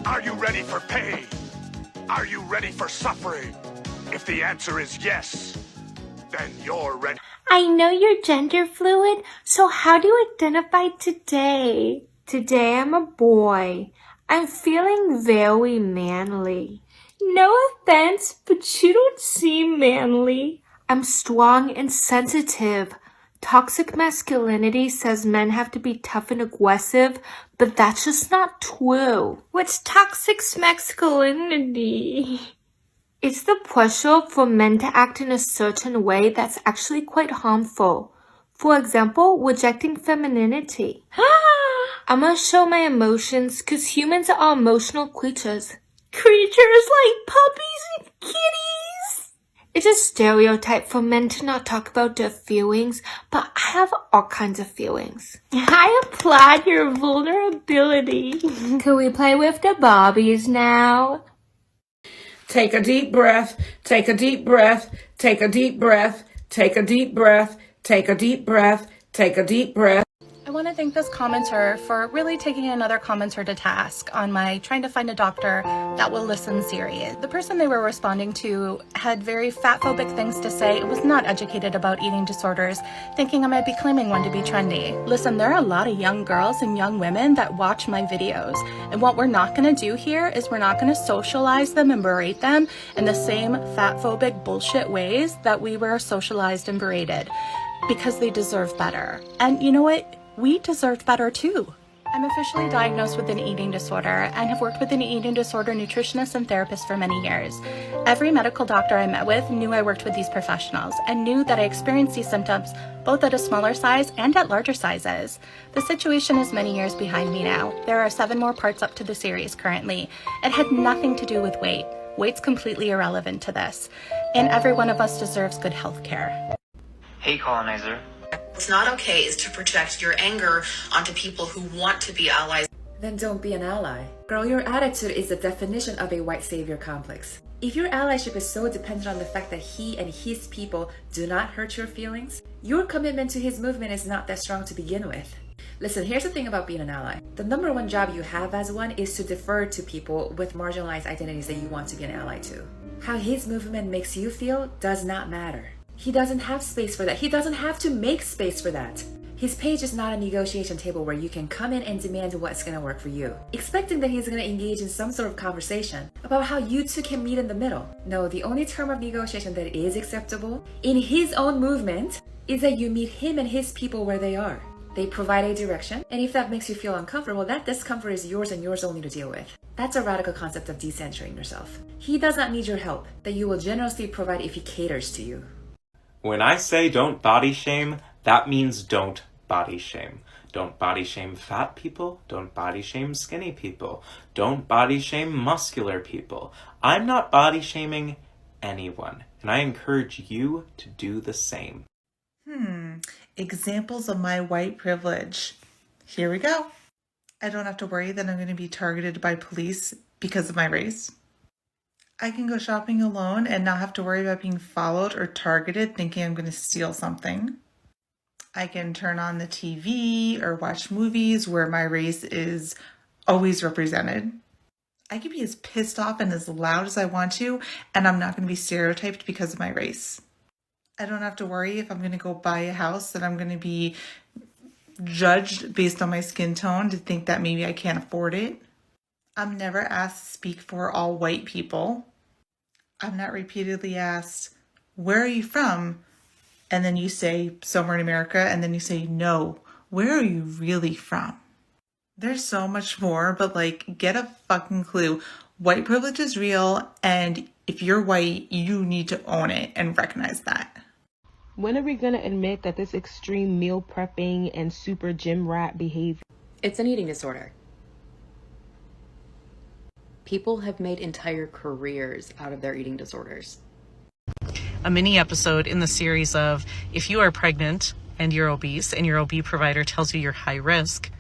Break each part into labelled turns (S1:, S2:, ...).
S1: Are you ready for pain? Are you ready for suffering? If the answer is yes, then you're ready.
S2: I know you're gender fluid, so how do you identify today? Today I'm a boy. I'm feeling very manly. No offense, but you don't seem manly. I'm strong and sensitive. Toxic masculinity says men have to be tough and aggressive, but that's just not true. What's toxic masculinity? It's the pressure for men to act in a certain way that's actually quite harmful. For example, rejecting femininity. I'm gonna show my emotions because humans are emotional creatures. Creatures like puppies and kitties. It's a stereotype for men to not talk about their feelings, but I have all kinds of feelings. I applaud your vulnerability. Can we play with the Barbies now?
S3: Take a deep breath, take a deep breath, take a deep breath, take a deep breath, take a deep breath, take a deep breath.
S4: I want to thank this commenter for really taking another commenter to task on my trying to find a doctor that will listen series. The person they were responding to had very fatphobic things to say. It was not educated about eating disorders, thinking I might be claiming one to be trendy. Listen, there are a lot of young girls and young women that watch my videos, and what we're not going to do here is we're not going to socialize them and berate them in the same fatphobic bullshit ways that we were socialized and berated, because they deserve better. And you know what? We deserved better too. I'm officially diagnosed with an eating disorder and have worked with an eating disorder nutritionist and therapist for many years. Every medical doctor I met with knew I worked with these professionals and knew that I experienced these symptoms both at a smaller size and at larger sizes. The situation is many years behind me now. There are 7 more parts up to the series currently. It had nothing to do with weight. Weight's completely irrelevant to this. And every one of us deserves good health care.
S5: Hey, colonizer.
S6: What's not okay is to project your anger onto people who want to be allies.
S7: Then don't be an ally. Girl, your attitude is the definition of a white savior complex. If your allyship is so dependent on the fact that he and his people do not hurt your feelings, your commitment to his movement is not that strong to begin with. Listen, here's the thing about being an ally. The number one job you have as one is to defer to people with marginalized identities that you want to be an ally to. How his movement makes you feel does not matter. He doesn't have space for that. He doesn't have to make space for that. His page is not a negotiation table where you can come in and demand what's going to work for you, expecting that he's going to engage in some sort of conversation about how you two can meet in the middle. No, the only term of negotiation that is acceptable in his own movement is that you meet him and his people where they are. They provide a direction, and if that makes you feel uncomfortable, that discomfort is yours and yours only to deal with. That's a radical concept of decentering yourself. He does not need your help, that you will generously provide if he caters to you.
S8: When I say don't body shame, that means don't body shame. Don't body shame fat people. Don't body shame skinny people. Don't body shame muscular people. I'm not body shaming anyone, and I encourage you to do the same.
S3: Examples of my white privilege. Here we go. I don't have to worry that I'm going to be targeted by police because of my race. I can go shopping alone and not have to worry about being followed or targeted thinking I'm going to steal something. I can turn on the TV or watch movies where my race is always represented. I can be as pissed off and as loud as I want to, and I'm not going to be stereotyped because of my race. I don't have to worry if I'm going to go buy a house that I'm going to be judged based on my skin tone to think that maybe I can't afford it. I'm never asked to speak for all white people. I'm not repeatedly asked, where are you from? And then you say, somewhere in America, and then you say, no, where are you really from? There's so much more, but get a fucking clue. White privilege is real, and if you're white, you need to own it and recognize that.
S9: When are we going to admit that this extreme meal prepping and super gym rat behavior?
S10: It's an eating disorder. People have made entire careers out of their eating disorders.
S11: A mini episode in the series of if you are pregnant and you're obese and your OB provider tells you you're high risk,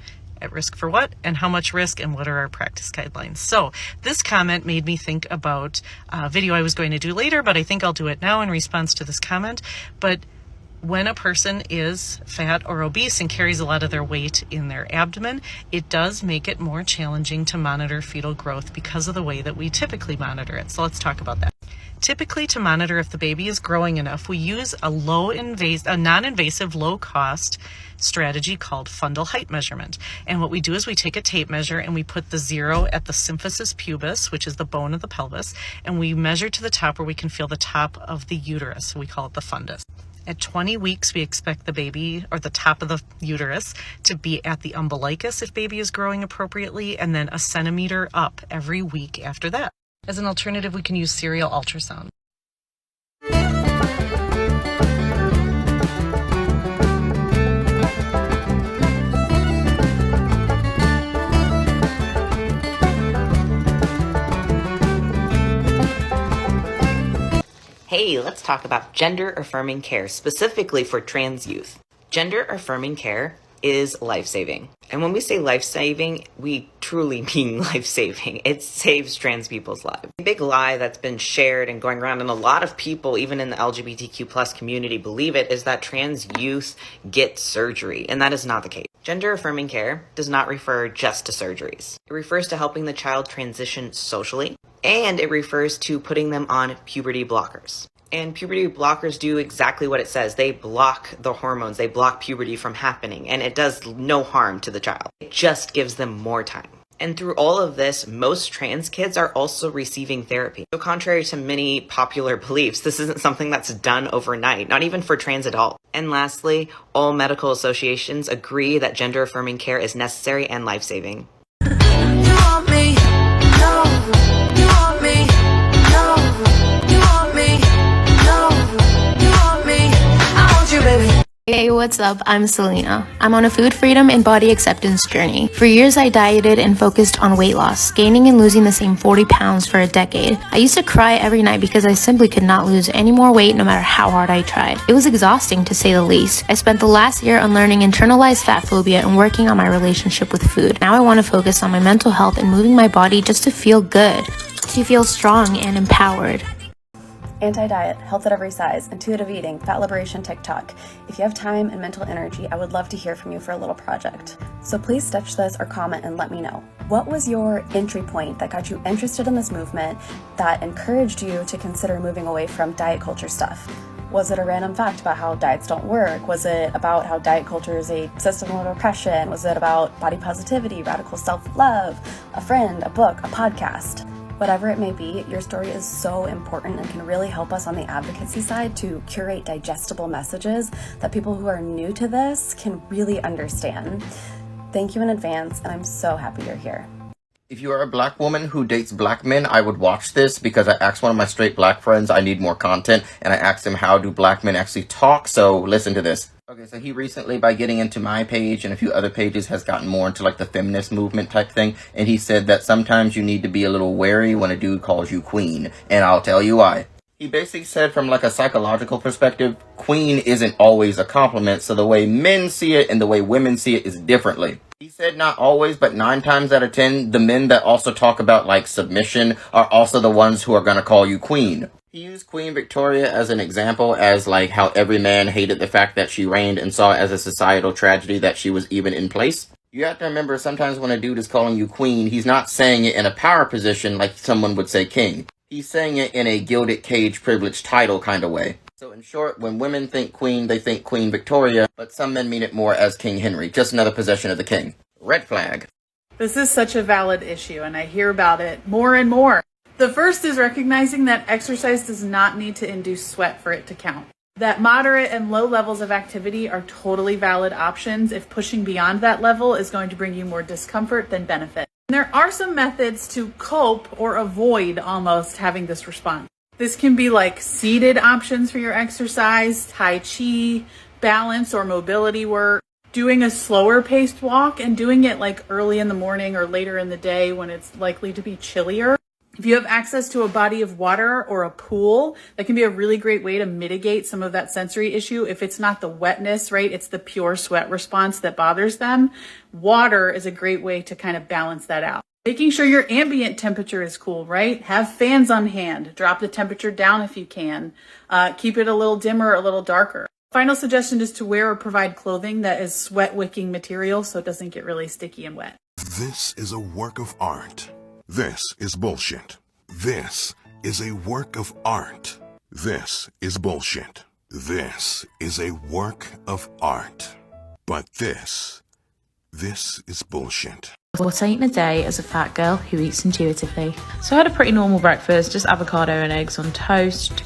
S11: at risk for what and how much risk and what are our practice guidelines. So this comment made me think about a video I was going to do later, but I think I'll do it now in response to this comment. But When a person is fat or obese and carries a lot of their weight in their abdomen, it does make it more challenging to monitor fetal growth because of the way that we typically monitor it. So let's talk about that. Typically, to monitor if the baby is growing enough, we use a non-invasive, low-cost strategy called fundal height measurement. And what we do is we take a tape measure and we put the 0 at the symphysis pubis, which is the bone of the pelvis, and we measure to the top where we can feel the top of the uterus. We call it the fundus. At 20 weeks, we expect the baby, or the top of the uterus, to be at the umbilicus if baby is growing appropriately, and then a centimeter up every week after that. As an alternative, we can use serial ultrasound.
S5: Hey, let's talk about gender-affirming care, specifically for trans youth. Gender-affirming care is life-saving. And when we say life-saving, we truly mean life-saving. It saves trans people's lives. A big lie that's been shared and going around, and a lot of people, even in the LGBTQ plus community, believe it, is that trans youth get surgery, and that is not the case. Gender-affirming care does not refer just to surgeries. It refers to helping the child transition socially, and it refers to putting them on puberty blockers. And puberty blockers do exactly what it says. They block the hormones. They block puberty from happening, and it does no harm to the child. It just gives them more time. And through all of this, most trans kids are also receiving therapy. So contrary to many popular beliefs, this isn't something that's done overnight, not even for trans adults. And lastly, all medical associations agree that gender-affirming care is necessary and life-saving.
S12: Hey, what's up? I'm Selena. I'm on a food freedom and body acceptance journey. For years, I dieted and focused on weight loss, gaining and losing the same 40 pounds for a decade. I used to cry every night because I simply could not lose any more weight no matter how hard I tried. It was exhausting, to say the least. I spent the last year unlearning internalized fat phobia and working on my relationship with food. Now I want to focus on my mental health and moving my body just to feel good, to feel strong and empowered.
S13: Anti-diet, health at every size, intuitive eating, fat liberation TikTok. If you have time and mental energy, I would love to hear from you for a little project. So please stitch this or comment and let me know. What was your entry point that got you interested in this movement, that encouraged you to consider moving away from diet culture stuff? Was it a random fact about how diets don't work? Was it about how diet culture is a system of oppression? Was it about body positivity, radical self-love, a friend, a book, a podcast? Whatever it may be, your story is so important and can really help us on the advocacy side to curate digestible messages that people who are new to this can really understand. Thank you in advance, and I'm so happy you're here.
S14: If you are a black woman who dates black men, I would watch this because I asked one of my straight black friends I need more content, and I asked him how do black men actually talk, so listen to this. Okay, so he recently, by getting into my page and a few other pages, has gotten more into like the feminist movement type thing, and he said that sometimes you need to be a little wary when a dude calls you queen, and I'll tell you why. He basically said from like a psychological perspective, queen isn't always a compliment, so the way men see it and the way women see it is differently. He said not always, but 9 times out of 10, the men that also talk about like submission are also the ones who are going to call you queen. He used Queen Victoria as an example, as like how every man hated the fact that she reigned and saw it as a societal tragedy that she was even in place. You have to remember, sometimes when a dude is calling you queen, he's not saying it in a power position like someone would say king. He's saying it in a gilded cage privilege title kind of way. So in short, when women think queen, they think Queen Victoria, but some men mean it more as King Henry, just another possession of the king. Red flag.
S15: This is such a valid issue, and I hear about it more and more. The first is recognizing that exercise does not need to induce sweat for it to count. That moderate and low levels of activity are totally valid options if pushing beyond that level is going to bring you more discomfort than benefit. And there are some methods to cope or avoid almost having this response. This can be like seated options for your exercise, Tai Chi, balance or mobility work, doing a slower paced walk and doing it like early in the morning or later in the day when it's likely to be chillier. If you have access to a body of water or a pool, that can be a really great way to mitigate some of that sensory issue. If it's not the wetness, right, it's the pure sweat response that bothers them. Water is a great way to kind of balance that out. Making sure your ambient temperature is cool, right? Have fans on hand. Drop the temperature down if you can. Keep it a little dimmer, a little darker. Final suggestion is to wear or provide clothing that is sweat wicking material so it doesn't get really sticky and wet.
S1: This is a work of art. This is bullshit. This is a work of art. This is bullshit. This is a work of art. But this is bullshit.
S16: What I eat in a day as a fat girl who eats intuitively. So I had a pretty normal breakfast, just avocado and eggs on toast.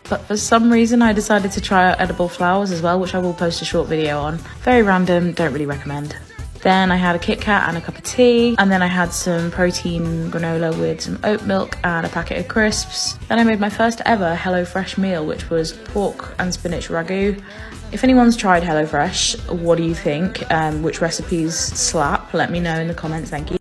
S16: But for some reason I decided to try out edible flowers as well, which I will post a short video on. Very random, don't really recommend. Then I had a Kit Kat and a cup of tea, and then I had some protein granola with some oat milk and a packet of crisps. Then I made my first ever HelloFresh meal, which was pork and spinach ragu. If anyone's tried HelloFresh, what do you think? Which recipes slap? Let me know in the comments, thank you.